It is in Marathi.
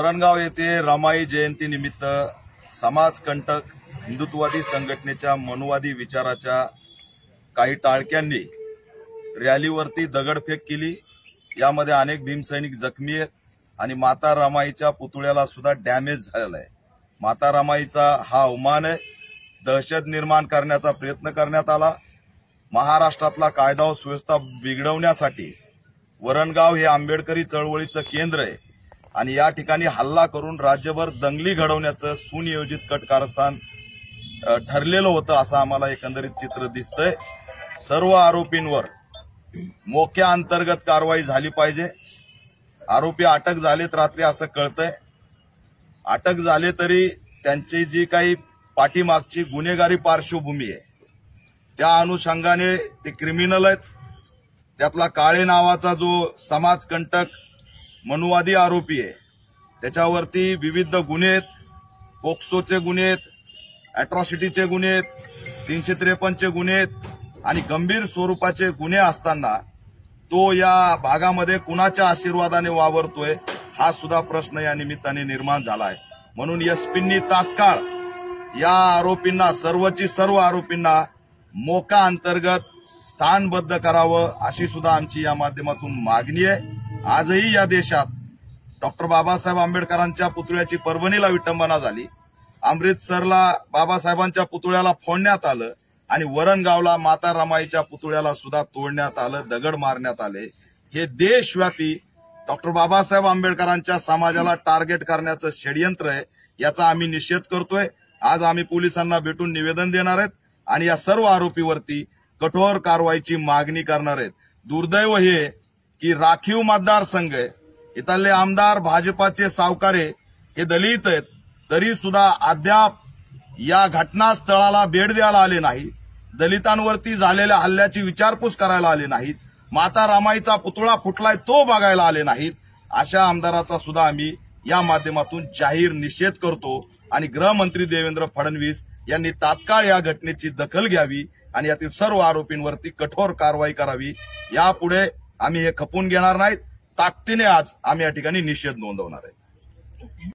वरणगाव येथे रमाई जयंती निमित्त समाजकंटक हिंदुत्ववादी संघटनेच्या मनुवादी विचाराच्या काही टाळक्यांनी रॅलीवरती दगडफेक केली। यामध्ये अनेक भीमसैनिक जखमी आहेत आणि माता रमाईच्या पुतळ्याला सुद्धा डॅमेज झालेला आहे। माता रमाईचा हा अवमान आहे, दहशत निर्माण करण्याचा प्रयत्न करण्यात आला। महाराष्ट्रातला कायदा व सुव्यवस्था बिघडवण्यासाठी वरणगाव हे आंबेडकरी चळवळीचं केंद्र आहे आणि या ठिकाणी हल्ला करून राज्यभर दंगली घडवण्याचं सुनियोजित कट कारस्थान ठरलेलं होतं असं आम्हाला एकंदरीत चित्र दिसतंय। सर्व आरोपींवर मोक्या अंतर्गत कारवाई झाली पाहिजे। आरोपी अटक झालेत रात्री असं कळतंय। अटक झाले तरी त्यांची जी काही पाठीमागची गुन्हेगारी पार्श्वभूमी आहे त्या अनुषंगाने ते क्रिमिनल आहेत। त्यातला काळे नावाचा जो समाजकंटक मनुवादी आरोपी आहे त्याच्यावरती विविध गुन्हे आहेत, पोक्सोचे गुन्हे आहेत, अॅट्रॉसिटीचे गुन्हे आहेत, 353 चे गुन्हे आहेत आणि गंभीर स्वरूपाचे गुन्हे असताना तो या भागामध्ये कुणाच्या आशीर्वादाने वावरतोय हा सुद्धा प्रश्न या निमित्ताने निर्माण झाला आहे। म्हणून एसपींनी तात्काळ या आरोपींना सर्व आरोपींना मोका अंतर्गत स्थानबद्ध करावं अशी सुद्धा आमची या माध्यमातून मागणी आहे। आजही या देशात डॉक्टर बाबासाहेब आंबेडकरांच्या पुतळ्याची परभणीला विटंबना झाली, अमृतसरला बाबासाहेबांच्या पुतळ्याला फोडण्यात आलं आणि वरणगावला माता रमाईच्या पुतळ्याला सुद्धा तोडण्यात आलं, दगड मारण्यात आले। हे देशव्यापी डॉक्टर बाबासाहेब आंबेडकरांच्या समाजाला टार्गेट करण्याचं षडयंत्र आहे, याचा आम्ही निषेध करतोय। आज आम्ही पोलिसांना भेटून निवेदन देणार आहेत आणि या सर्व आरोपीवरती कठोर कारवाईची मागणी करणार आहेत। दुर्दैव हे की राखीव मतदारसंघ आहे, इथले आमदार भाजपाचे सावकारे हे दलित आहेत, तरी सुद्धा अद्याप या घटनास्थळाला भेट द्यायला आले नाही, दलितांवरती झालेल्या हल्ल्याची विचारपूस करायला आले नाहीत, माता रमाईचा पुतळा फुटलाय तो बघायला आले नाहीत। अशा आमदाराचा सुद्धा आम्ही या माध्यमातून जाहीर निषेध करतो आणि गृहमंत्री देवेंद्र फडणवीस यांनी तात्काळ या घटनेची दखल घ्यावी आणि यातील सर्व आरोपींवरती कठोर कारवाई करावी। यापुढे आम्ही हे खपून घेणार नाहीत, ताकदीने आज आम्ही या ठिकाणी निषेध नोंदवणार आहे।